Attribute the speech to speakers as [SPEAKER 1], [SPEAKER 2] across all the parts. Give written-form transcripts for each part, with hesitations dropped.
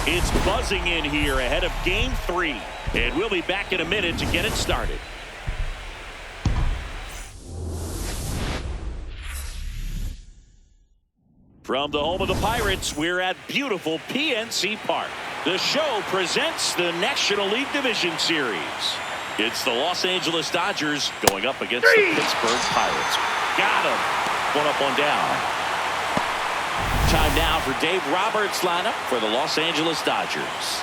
[SPEAKER 1] It's buzzing in here ahead of Game 3. And we'll be back in a minute to get it started. From the home of the Pirates, we're at beautiful PNC Park. The show presents the National League Division Series. It's the Los Angeles Dodgers going up against the Pittsburgh Pirates. Got him. One up, one down. Time now for Dave Roberts' lineup for the Los Angeles Dodgers.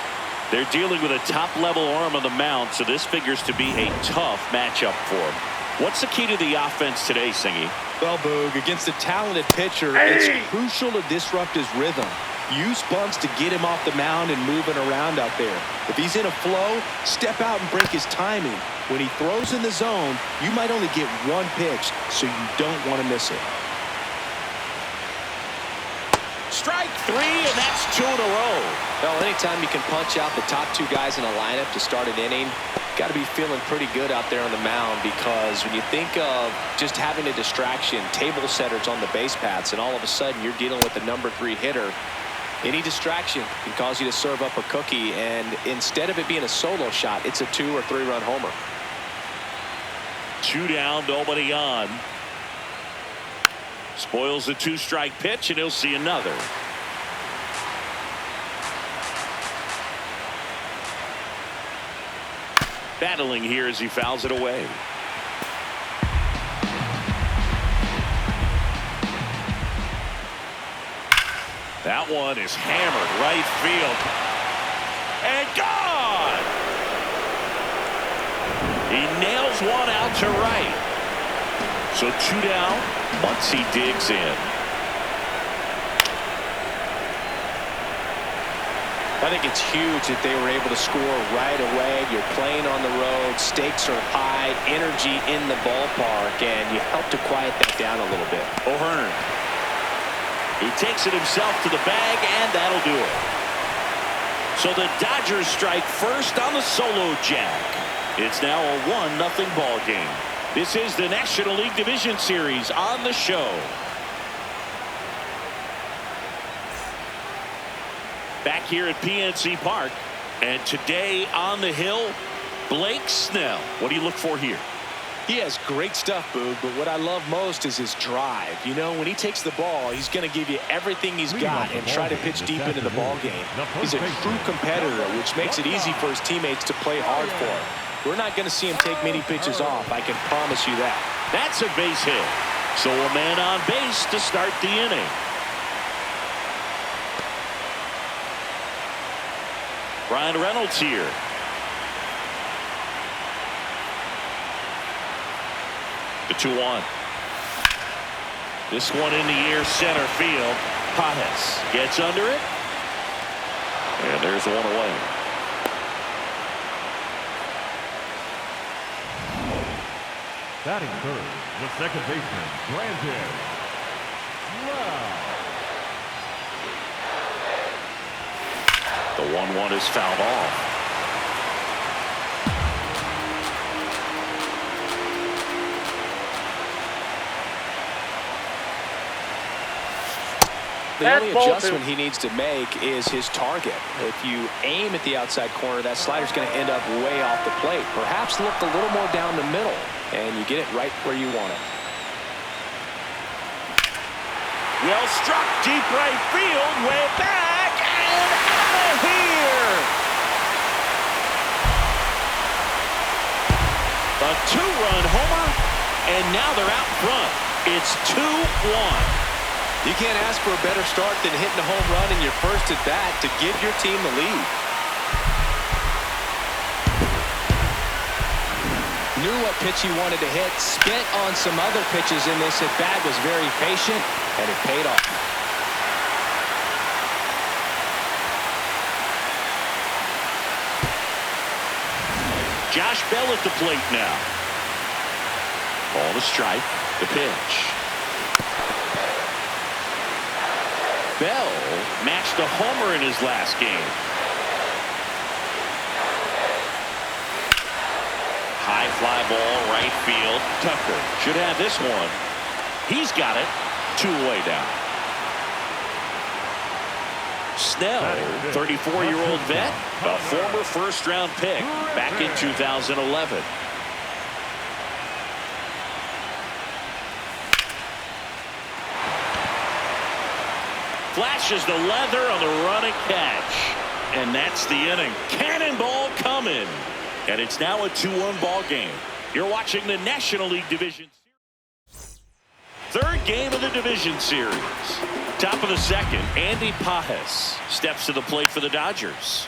[SPEAKER 1] They're dealing with a top-level arm on the mound, so this figures to be a tough matchup for them. What's the key to the offense today, Singy?
[SPEAKER 2] Well, Boog, against a talented pitcher, it's crucial to disrupt his rhythm. Use bunts to get him off the mound and moving around out there. If he's in a flow, step out and break his timing. When he throws in the zone, you might only get one pitch, so you don't want to miss it.
[SPEAKER 1] Strike 3, and that's 2 in a row.
[SPEAKER 3] Well, anytime you can punch out the top 2 guys in a lineup to start an inning, got to be feeling pretty good out there on the mound, because when you think of just having a distraction, table setters on the base paths, and all of a sudden you're dealing with the number 3 hitter, any distraction can cause you to serve up a cookie, and instead of it being a solo shot, it's a 2 or 3 run homer.
[SPEAKER 1] 2 down, nobody on. Spoils the 2-strike pitch, and he'll see another. Battling here as he fouls it away. That one is hammered right field. And gone! He nails one out to right. So 2 down once he digs in.
[SPEAKER 3] I think it's huge that they were able to score right away. You're playing on the road. Stakes are high. Energy in the ballpark. And you help to quiet that down a little bit.
[SPEAKER 1] O'Hearn. He takes it himself to the bag, and that'll do it. So the Dodgers strike first on the solo jack. It's now a 1-0 ball game. This is the National League Division Series on the show. Back here at PNC Park, and today on the hill, Blake Snell. What do you look for here?
[SPEAKER 2] He has great stuff, Boog, but what I love most is his drive. You know, when he takes the ball, he's going to give you everything he's got and try to pitch deep into the ball game. He's a true competitor, which makes it easy for his teammates to play hard for him. We're not going to see him take many pitches off, I can promise you that.
[SPEAKER 1] That's a base hit. So a man on base to start the inning. Brian Reynolds here. The 2-1. This one in the air, center field. Pajes gets under it. And there's one away.
[SPEAKER 4] Batting third, the second baseman, Brandon Lowe.
[SPEAKER 1] The 1-1 is fouled off.
[SPEAKER 3] The only adjustment he needs to make is his target. If you aim at the outside corner, that slider's going to end up way off the plate. Perhaps look a little more down the middle, and you get it right where you want it.
[SPEAKER 1] Well struck, deep right field, way back, and out of here! A 2-run homer, and now they're out front. It's 2-1.
[SPEAKER 2] You can't ask for a better start than hitting a home run in your first at bat to give your team the lead.
[SPEAKER 3] Knew what pitch he wanted to hit, spent on some other pitches in this at bat, was very patient, and it paid off.
[SPEAKER 1] Josh Bell at the plate now. Ball to strike, the pitch. Bell matched a homer in his last game. High fly ball, right field. Tucker should have this one. He's got it. 2 away down. Snell, 34-year-old vet, a former first-round pick back in 2011. Flashes the leather on the run and catch. And that's the inning. Cannonball coming. And it's now a 2-1 ball game. You're watching the National League Division Series. Third game of the Division Series. Top of the second, Andy Pajes steps to the plate for the Dodgers.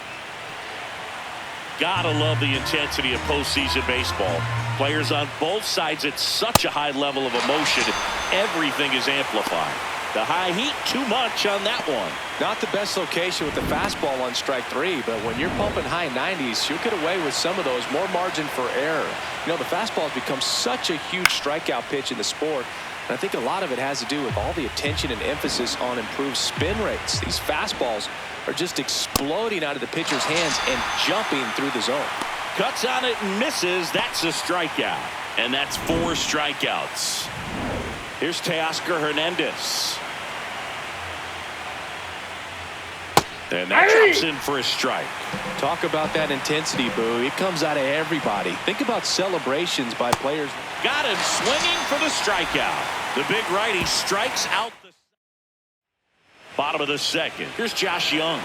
[SPEAKER 1] Gotta love the intensity of postseason baseball. Players on both sides at such a high level of emotion. Everything is amplified. The high heat, too much on that one.
[SPEAKER 3] Not the best location with the fastball on strike 3, but when you're pumping high 90s, you'll get away with some of those. More margin for error. You know, the fastball has become such a huge strikeout pitch in the sport. And I think a lot of it has to do with all the attention and emphasis on improved spin rates. These fastballs are just exploding out of the pitcher's hands and jumping through the zone.
[SPEAKER 1] Cuts on it and misses. That's a strikeout. And that's 4 strikeouts. Here's Teoscar Hernandez. And that drops in for a strike.
[SPEAKER 3] Talk about that intensity, Boo. It comes out of everybody. Think about celebrations by players.
[SPEAKER 1] Got him swinging for the strikeout. The big righty strikes out the bottom of the second. Here's Josh Young.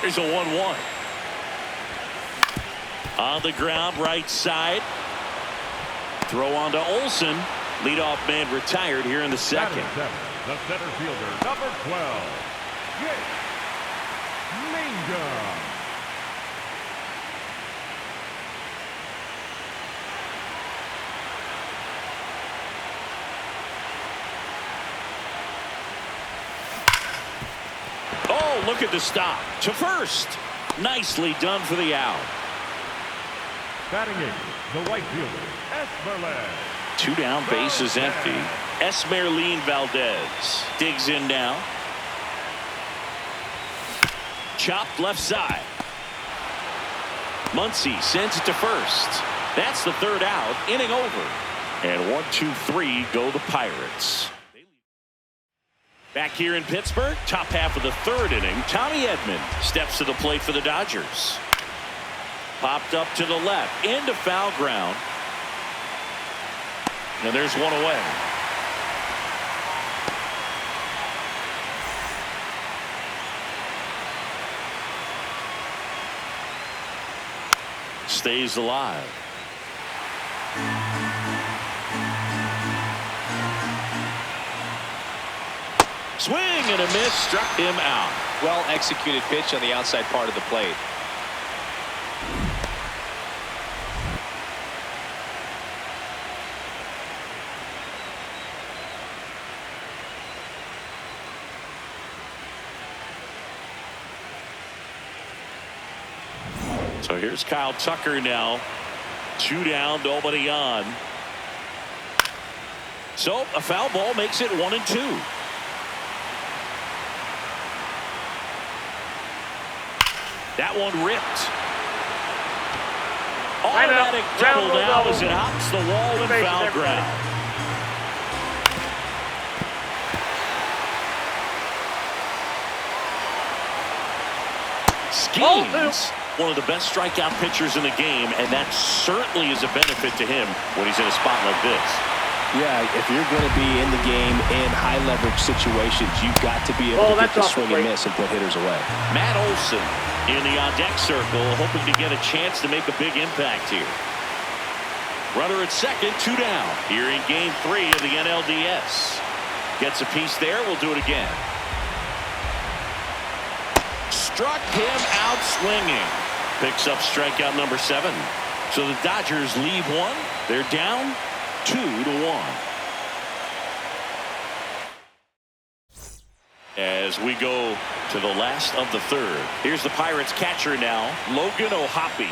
[SPEAKER 1] Here's a 1-1. On the ground, right side. Throw on to Olsen. Leadoff man retired here in the second.
[SPEAKER 4] The center fielder, number 12, Jake Minga.
[SPEAKER 1] Oh, look at the stop. To first. Nicely done for the out.
[SPEAKER 4] Batting eighth, the right fielder, Esmeralda.
[SPEAKER 1] 2 down, base is empty. Esmeralda Valdez digs in now. Chopped left side. Muncy sends it to first. That's the 3rd out. Inning over. And 1-2-3 go the Pirates. Back here in Pittsburgh, top half of the 3rd inning, Tommy Edman steps to the plate for the Dodgers. Popped up to the left, into foul ground. And there's one away. Stays alive. Swing and a miss, struck him out.
[SPEAKER 3] Well executed pitch on the outside part of the plate.
[SPEAKER 1] So here's Kyle Tucker now. 2 down, nobody on. So a foul ball makes it 1-2. That one ripped. Automatic double now as it hops the wall and foul ground. Schemes, one of the best strikeout pitchers in the game, and that certainly is a benefit to him when he's in a spot like this.
[SPEAKER 3] Yeah, if you're going to be in the game in high leverage situations, you've got to be able to get the swing and miss and put hitters away.
[SPEAKER 1] Matt Olson in the on-deck circle, hoping to get a chance to make a big impact here. Runner at second, 2 down. Here in Game 3 of the NLDS. Gets a piece there, we'll do it again. Struck him out swinging. Picks up strikeout number 7. So the Dodgers leave 1. They're down 2-1. As we go to the last of the 3rd. Here's the Pirates catcher now, Logan O'Hoppe.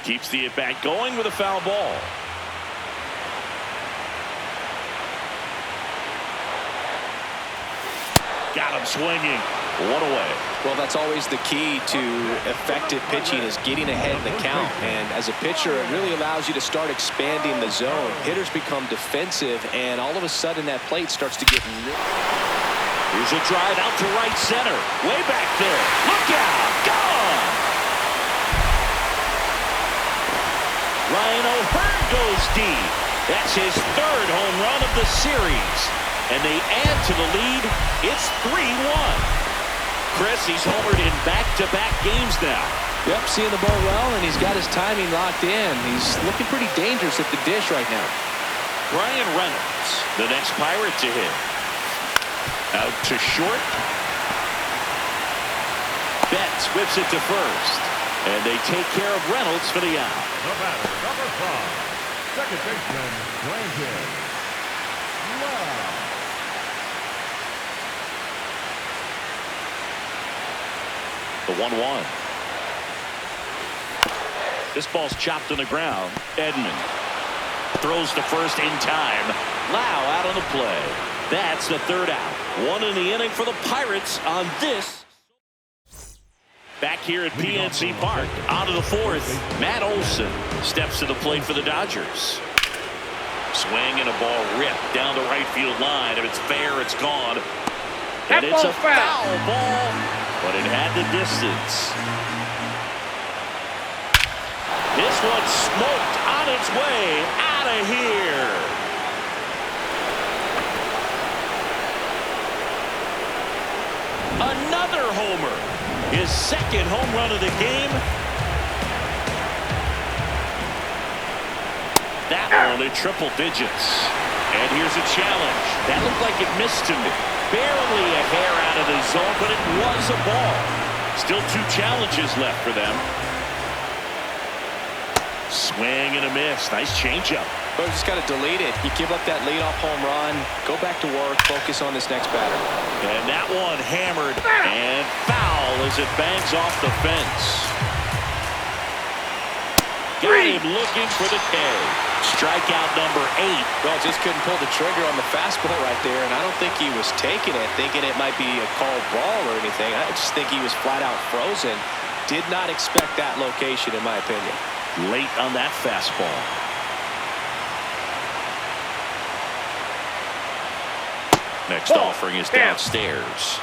[SPEAKER 1] Keeps the at-bat going with a foul ball. Got him swinging. One away.
[SPEAKER 3] Well, that's always the key to effective pitching is getting ahead in the count. And as a pitcher, it really allows you to start expanding the zone. Hitters become defensive, and all of a sudden that plate starts to get...
[SPEAKER 1] Here's a drive out to right center. Way back there. Look out. Gone. Ryan O'Hearn goes deep. That's his third home run of the series. And they add to the lead. It's 3-1. Chris, he's homered in back-to-back games now.
[SPEAKER 3] Yep, seeing the ball well, and he's got his timing locked in. He's looking pretty dangerous at the dish right now.
[SPEAKER 1] Brian Reynolds, the next Pirate to hit. Out to short. Betts whips it to first. And they take care of Reynolds for the out.
[SPEAKER 4] The batter, number 5, second baseman, Brandon. Wow.
[SPEAKER 1] The 1-1. This ball's chopped on the ground. Edman throws to first in time. Lau out on the play. That's the third out. One in the inning for the Pirates on this. Back here at PNC Park. Out of the fourth. Matt Olson steps to the plate for the Dodgers. Swing and a ball ripped down the right field line. If it's fair, it's gone. And it's a foul ball, but it had the distance. This one's smoked on its way out of here. Another homer. His second home run of the game. That one in triple digits. And here's a challenge. That looked like it missed to me. Barely a hair out of the zone, but it was a ball. Still 2 challenges left for them. Swing and a miss. Nice changeup.
[SPEAKER 3] But just got to delete it. You give up that leadoff home run. Go back to work. Focus on this next batter.
[SPEAKER 1] And that one hammered and foul as it bangs off the fence. Got him looking for the K. Strikeout number 8.
[SPEAKER 3] Well, just couldn't pull the trigger on the fastball right there, and I don't think he was taking it, thinking it might be a called ball or anything. I just think he was flat out frozen. Did not expect that location, in my opinion.
[SPEAKER 1] Late on that fastball. Next offering is downstairs.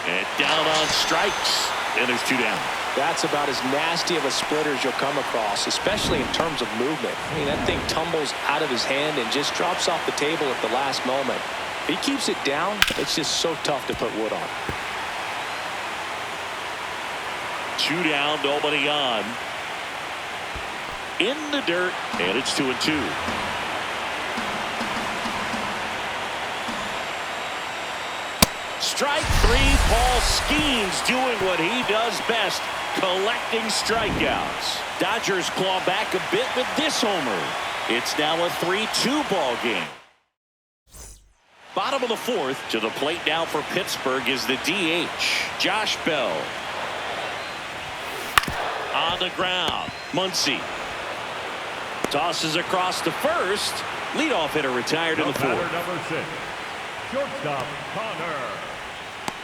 [SPEAKER 1] And down on strikes. And there's 2 down.
[SPEAKER 3] That's about as nasty of a splitter as you'll come across, especially in terms of movement. I mean, that thing tumbles out of his hand and just drops off the table at the last moment. If he keeps it down, it's just so tough to put wood on.
[SPEAKER 1] 2 down, nobody on. In the dirt, and it's 2-2. Strike 3, Paul Skeens doing what he does best, collecting strikeouts. Dodgers claw back a bit with this homer. It's now a 3-2 ball game. Bottom of the fourth, to the plate now for Pittsburgh is the DH, Josh Bell. On the ground, Muncy tosses across to first. Leadoff hitter retired in the fourth.
[SPEAKER 4] Batter number 6, shortstop Connor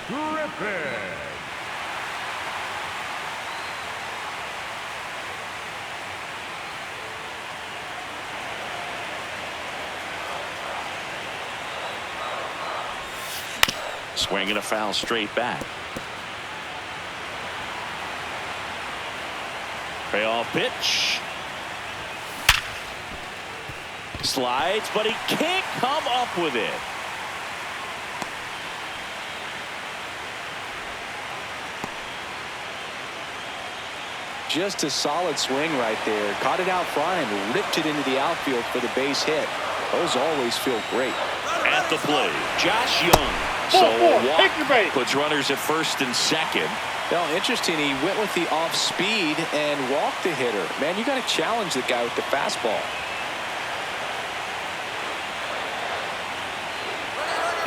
[SPEAKER 4] Griffin.
[SPEAKER 1] Swing and a foul straight back. Payoff pitch. Slides, but he can't come up with it.
[SPEAKER 3] Just a solid swing right there. Caught it out front and ripped it into the outfield for the base hit. Those always feel great.
[SPEAKER 1] At the plate, Josh Young. So a walk puts runners at first and second.
[SPEAKER 3] Now, interesting, he went with the off speed and walked the hitter. Man, you got to challenge the guy with the fastball.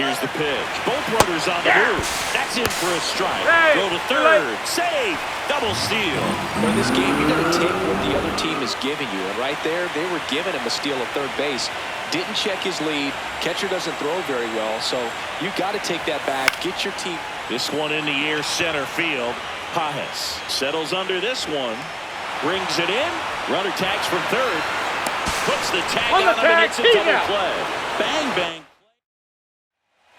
[SPEAKER 1] Here's the pitch. Both runners on the move. That's in for a strike. Go to third. Save. Double steal.
[SPEAKER 3] In this game, you got to take what the other team is giving you. And right there, they were giving him a steal at third base. Didn't check his lead. Catcher doesn't throw very well, so you got to take that back. Get your team.
[SPEAKER 1] This one in the air, center field. Pajes settles under this one. Brings it in. Runner tags from third. Puts the tag on him and hits a double play. Bang, bang.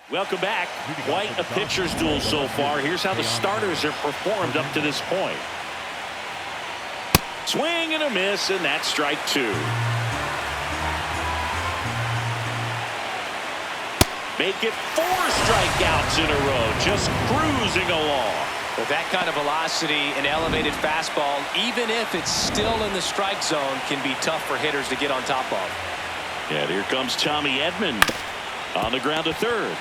[SPEAKER 1] Welcome back. Quite a pitcher's duel so far. Here's how the starters have performed up to this point. Swing and a miss, and that's strike two. Make it 4 strikeouts in a row, just cruising along.
[SPEAKER 3] With that kind of velocity, an elevated fastball, even if it's still in the strike zone, can be tough for hitters to get on top of.
[SPEAKER 1] And here comes Tommy Edman on the ground to third.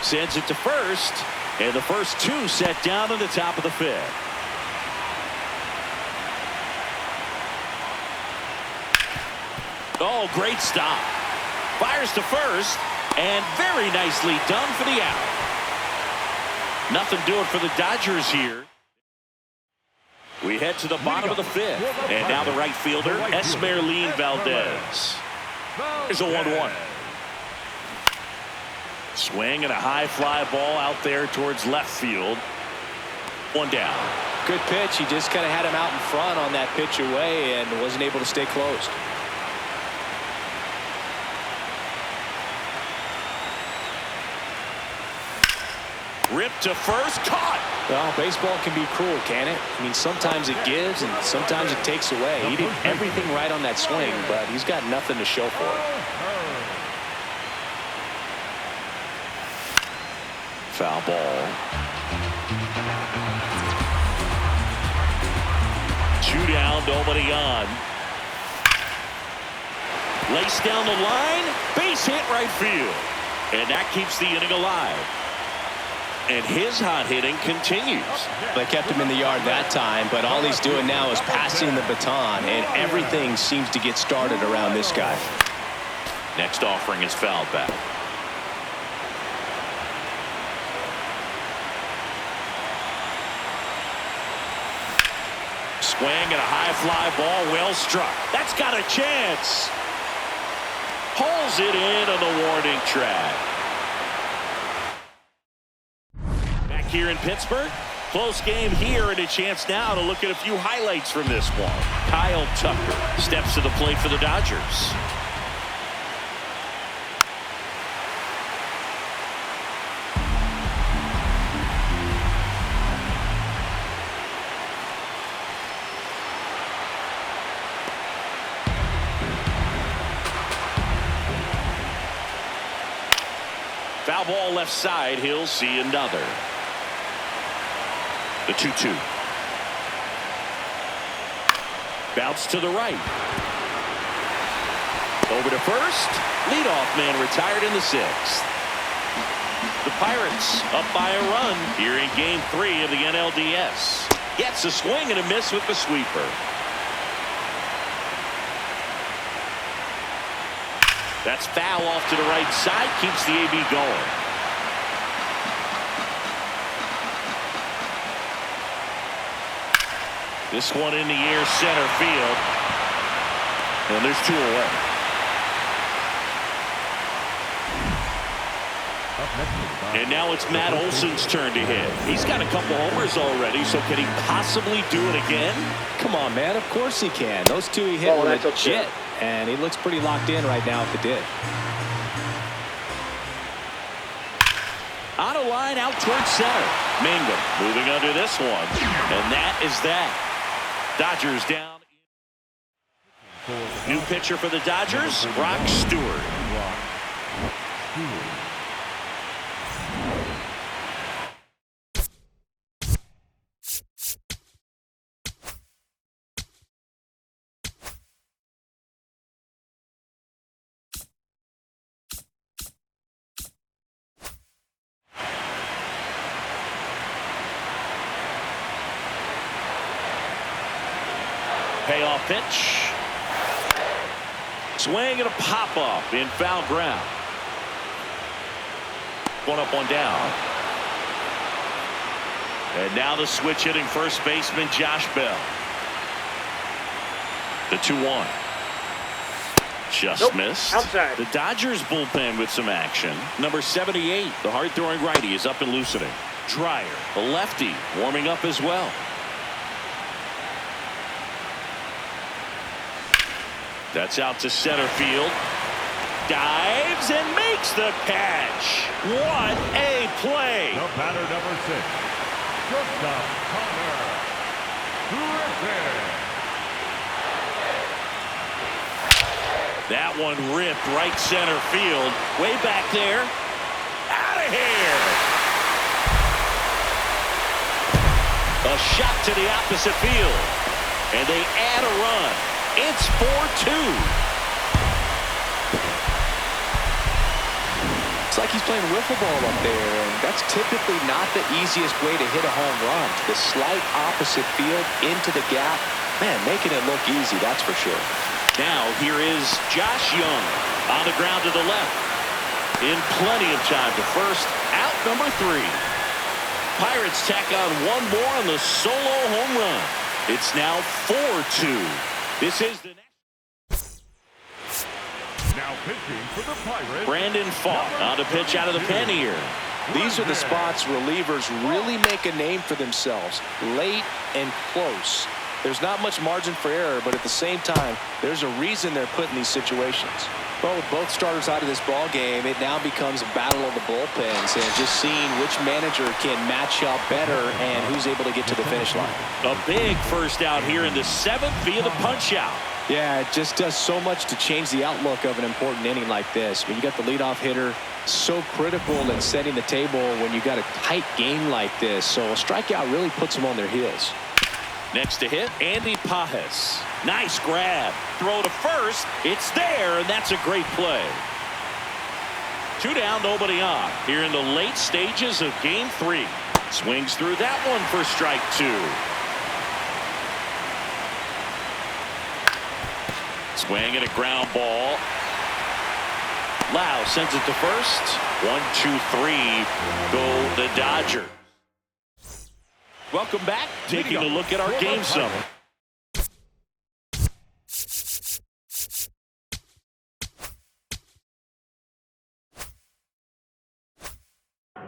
[SPEAKER 1] Sends it to first, and the first 2 set down on the top of the 5th. Oh, great stop. Fires to first, and very nicely done for the out. Nothing doing for the Dodgers here. We head to the bottom of the 5th, and now the right fielder, Esmeralín Valdez. Here's a 1-1. Swing and a high fly ball out there towards left field. 1 down.
[SPEAKER 3] Good pitch. He just kind of had him out in front on that pitch away and wasn't able to stay closed.
[SPEAKER 1] Ripped to first, caught.
[SPEAKER 3] Well, baseball can be cruel, can it? I mean, sometimes it gives and sometimes it takes away. He did everything right on that swing, but he's got nothing to show for it.
[SPEAKER 1] Foul ball. 2 down, nobody on. Lace down the line, base hit right field. And that keeps the inning alive. And his hot hitting continues.
[SPEAKER 3] They kept him in the yard that time, but all he's doing now is passing the baton, and everything seems to get started around this guy.
[SPEAKER 1] Next offering is fouled back. Swing and a high fly ball, well struck. That's got a chance. Pulls it in on the warning track. Here in Pittsburgh, close game here, and a chance now to look at a few highlights from this one. Kyle Tucker steps to the plate for the Dodgers. Foul ball left side, he'll see another. The 2-2. Bounce to the right. Over to first. Leadoff man retired in the 6th. The Pirates up by a run here in Game 3 of the NLDS. Gets a swing and a miss with the sweeper. That's foul off to the right side. Keeps the AB going. This one in the air, center field. And there's 2 away. And now it's Matt Olson's turn to hit. He's got a couple homers already, so can he possibly do it again?
[SPEAKER 3] Come on, man. Of course he can. Those 2 he hit were legit. And he looks pretty locked in right now at the dish.
[SPEAKER 1] On a line out towards center. Mangum moving under this one. And that is that. Dodgers down. New pitcher for the Dodgers, Brock Stewart. Payoff pitch. Swing and a pop-off in foul ground. 1 up, 1 down. And now the switch hitting first baseman Josh Bell. The 2-1. Just missed.
[SPEAKER 5] Outside.
[SPEAKER 1] The Dodgers bullpen with some action. Number 78, the hard-throwing righty, is up and loosening. Dreyer, the lefty, warming up as well. That's out to center field. Dives and makes the catch. What a play.
[SPEAKER 4] The batter, number 6, Joseph Connor. Griffin.
[SPEAKER 1] That one ripped right center field. Way back there. Out of here. A shot to the opposite field. And they add a run. It's 4-2.
[SPEAKER 3] It's like he's playing wiffle ball up there, and that's typically not the easiest way to hit a home run. The slight opposite field into the gap. Man, making it look easy, that's for sure.
[SPEAKER 1] Now here is Josh Young on the ground to the left. In plenty of time to first. Out number 3. Pirates tack on one more on the solo home run. It's now 4-2. This is the next.
[SPEAKER 4] Now pitching for the Pirates,
[SPEAKER 1] Brandon Falk on the pitch out of the pen here.
[SPEAKER 2] These are the spots relievers really make a name for themselves. Late and close. There's not much margin for error, but at the same time, there's a reason they're put in these situations.
[SPEAKER 3] Well, with both starters out of this ball game, it now becomes a battle of the bullpens and just seeing which manager can match up better and who's able to get to the finish line.
[SPEAKER 1] A big first out here in the 7th via the punch out.
[SPEAKER 3] Yeah, it just does so much to change the outlook of an important inning like this. When you got the leadoff hitter, so critical in setting the table when you got a tight game like this. So a strikeout really puts them on their heels.
[SPEAKER 1] Next to hit, Andy Pajes. Nice grab. Throw to first. It's there, and that's a great play. 2 down, nobody on. Here in the late stages of Game 3. Swings through that one for strike 2. Swing and a ground ball. Lau sends it to first. 1, 2, 3. Go the Dodgers. Welcome back. Taking a look at our game summary.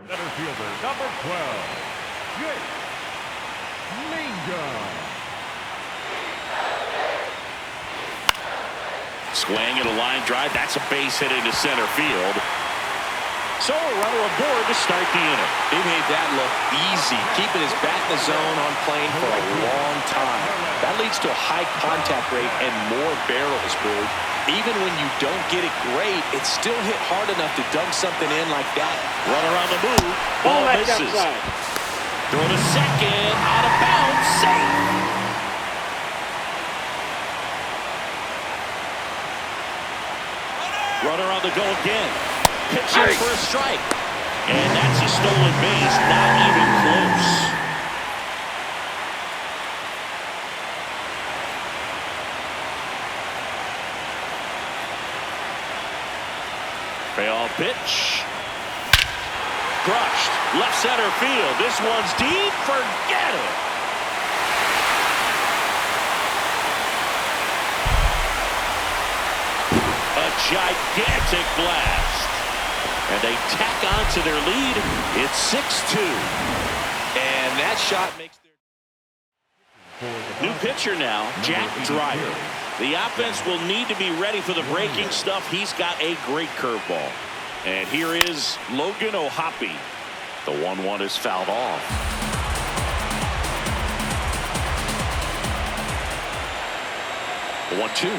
[SPEAKER 4] center fielder, number 12, Jake Minga.
[SPEAKER 1] Swing and a line drive. That's a base hit into center field. So a runner aboard to start the inning.
[SPEAKER 2] He made that look easy, keeping his bat in the zone on plane for a long time. That leads to a high contact rate and more barrels, Boog. Even when you don't get it great, it's still hit hard enough to dunk something in like that.
[SPEAKER 1] Runner on the move. Ball misses. Throw to second. Out of bounds. Safe. Runner on the go again. Pitching for a strike. And that's a stolen base. Not even close. Payoff pitch. Crushed. Left center field. This one's deep. Forget it. A gigantic blast. And they tack on to their lead. It's 6-2.
[SPEAKER 2] And that shot makes their...
[SPEAKER 1] New pitcher now, Jack Dreyer. The offense will need to be ready for the breaking stuff. He's got a great curveball. And here is Logan O'Hoppe. The 1-1 is fouled off. The 1-2.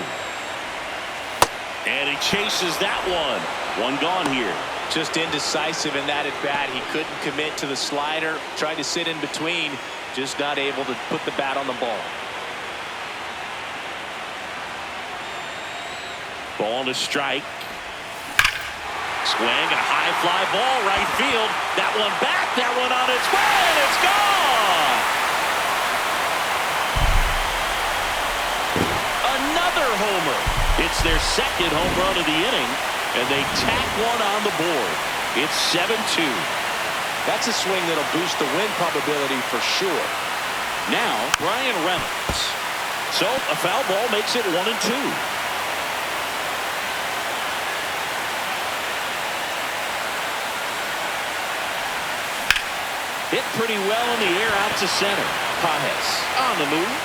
[SPEAKER 1] And he chases that one. One gone here.
[SPEAKER 2] Just indecisive in that at bat. He couldn't commit to the slider. Tried to sit in between. Just not able to put the bat on the ball.
[SPEAKER 1] Ball to strike. Swing and a high fly ball right field. That one back. That one on its way. And it's gone. Another homer. It's their second home run of the inning. And they tack one on the board. It's 7-2.
[SPEAKER 2] That's a swing that'll boost the win probability for sure.
[SPEAKER 1] Now, Brian Reynolds. So, a foul ball makes it 1-2. Hit pretty well in the air out to center. Pajes on the move.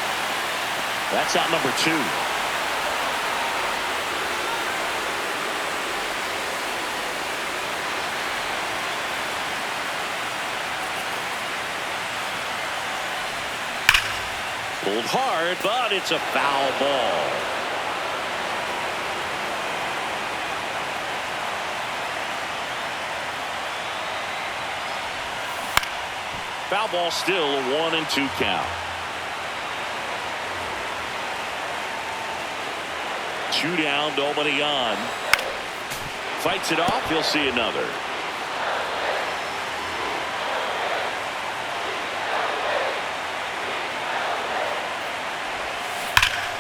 [SPEAKER 1] That's out number 2. Pulled hard, but it's a foul ball. Foul ball, still a 1-2 count. 2 down, nobody on. Fights it off, he'll see another.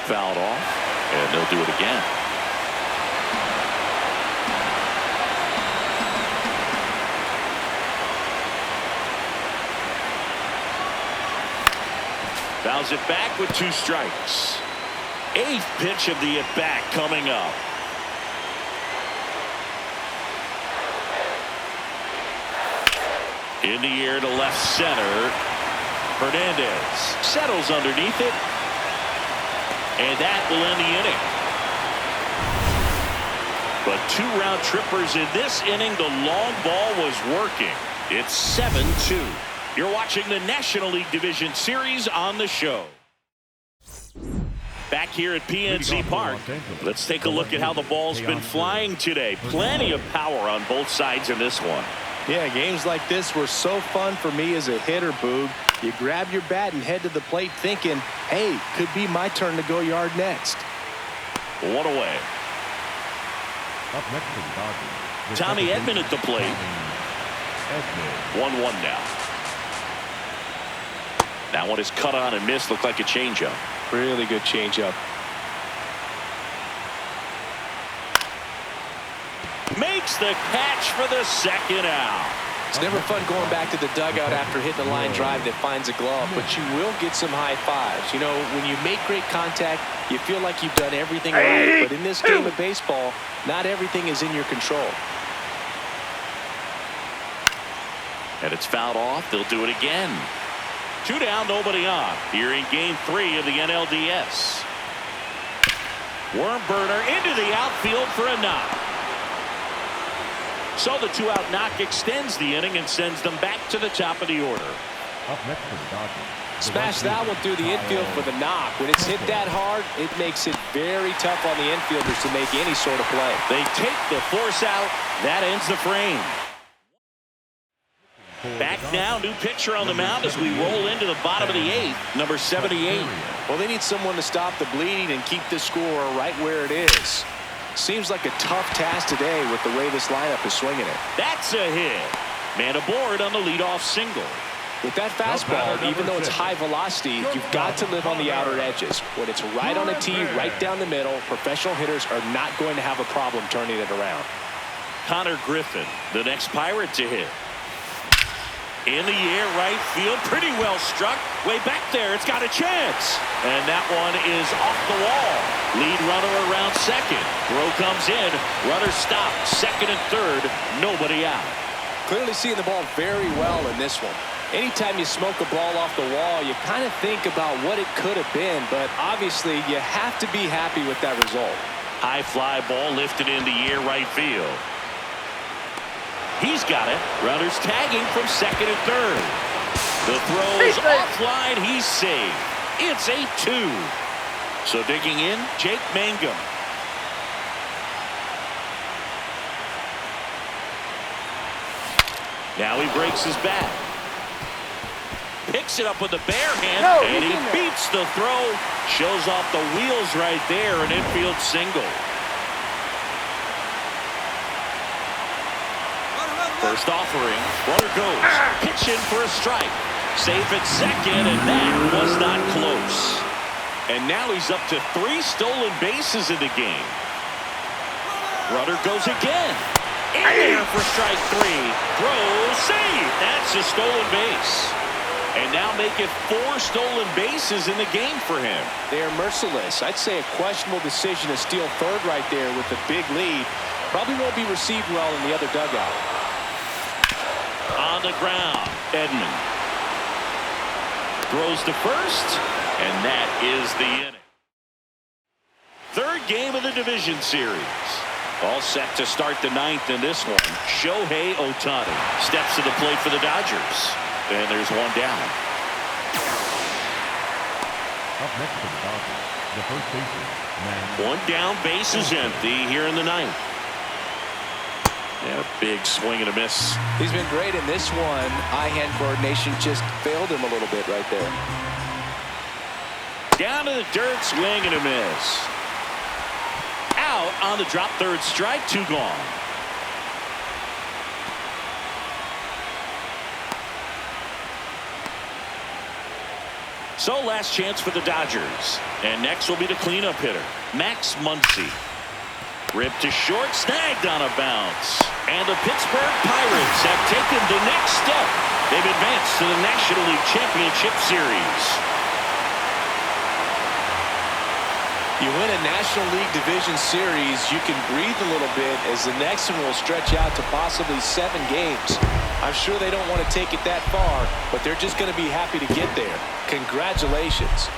[SPEAKER 1] Fouled off, and they'll do it again. Fouls it back with 2 strikes. 8th pitch of the at-bat coming up. In the air to left center. Hernandez settles underneath it. And that will end the inning. But 2 round trippers in this inning. The long ball was working. It's 7-2. You're watching the National League Division Series on the show. Back here at PNC Park, let's take a look at how the ball's been flying today. Plenty of power on both sides in this one.
[SPEAKER 2] Yeah, games like this were so fun for me as a hitter, Boog. You grab your bat and head to the plate thinking, hey, could be my turn to go yard next.
[SPEAKER 1] One away.
[SPEAKER 4] Up next to the Dodgers.
[SPEAKER 1] Tommy Edman at the plate. 1-1 now. That one is cut on and missed. Looked like a changeup.
[SPEAKER 2] Really good changeup.
[SPEAKER 1] Makes the catch for the second out.
[SPEAKER 3] It's never fun going back to the dugout after hitting a line drive that finds a glove, but you will get some high fives. You know, when you make great contact, you feel like you've done everything right. But in this game of baseball, not everything is in your control.
[SPEAKER 1] And it's fouled off. They'll do it again. 2 down, nobody on. Here in game 3 of the NLDS. Worm burner into the outfield for a knock. So the 2-out knock extends the inning and sends them back to the top of the order.
[SPEAKER 4] Up next to the Dodgers.
[SPEAKER 3] Smash that one through the infield for the knock. When it's hit that hard, it makes it very tough on the infielders to make any sort of play.
[SPEAKER 1] They take the force out. That ends the frame. Back now, new pitcher on the mound as we roll into the bottom of the 8th, number 78.
[SPEAKER 2] Well, they need someone to stop the bleeding and keep the score right where it is. Seems like a tough task today with the way this lineup is swinging it.
[SPEAKER 1] That's a hit. Man aboard on the leadoff single.
[SPEAKER 3] With that fastball, even though it's high velocity, you've got to live on the outer edges. When it's right on a tee, right down the middle, professional hitters are not going to have a problem turning it around.
[SPEAKER 1] Connor Griffin, the next Pirate to hit. In the air, right field, pretty well struck. Way back there, it's got a chance. And that one is off the wall. Lead runner around second. Throw comes in. Runner stopped. Second and third. Nobody out.
[SPEAKER 3] Clearly seeing the ball very well in this one. Anytime you smoke a ball off the wall, you kind of think about what it could have been, but obviously you have to be happy with that result.
[SPEAKER 1] High fly ball lifted in the air, right field. He's got it. Runners tagging from second and third. The throw's offline. He's safe. It's 8-2. So digging in, Jake Mangum. Now he breaks his bat. Picks it up with the bare hand, and he beats the throw. Shows off the wheels right there, an infield single. First offering, runner goes. Pitch in for a strike. Safe at second, and that was not close. And now he's up to 3 stolen bases in the game. Runner goes again. In there for strike 3. Throw, save. That's a stolen base. And now make it 4 stolen bases in the game for him.
[SPEAKER 3] They are merciless. I'd say a questionable decision to steal third right there with the big lead. Probably won't be received well in the other dugout.
[SPEAKER 1] On the ground, Edman throws to first, and that is the inning. Third game of the division series. All set to start the ninth in this one. Shohei Ohtani steps to the plate for the Dodgers. And there's one down.
[SPEAKER 4] Up next to the Dodgers, the first baseman.
[SPEAKER 1] One down, base is empty here in the ninth. And a big swing and a miss.
[SPEAKER 3] He's been great in this one. Eye-hand coordination just failed him a little bit right there.
[SPEAKER 1] Down to the dirt, swing and a miss. Out on the drop, third strike, 2 gone. So last chance for the Dodgers. And next will be the cleanup hitter, Max Muncy. Ripped to short, snagged on a bounce. And the Pittsburgh Pirates have taken the next step. They've advanced to the National League Championship Series.
[SPEAKER 3] You win a National League Division Series, you can breathe a little bit as the next one will stretch out to possibly 7 games. I'm sure they don't want to take it that far, but they're just going to be happy to get there. Congratulations.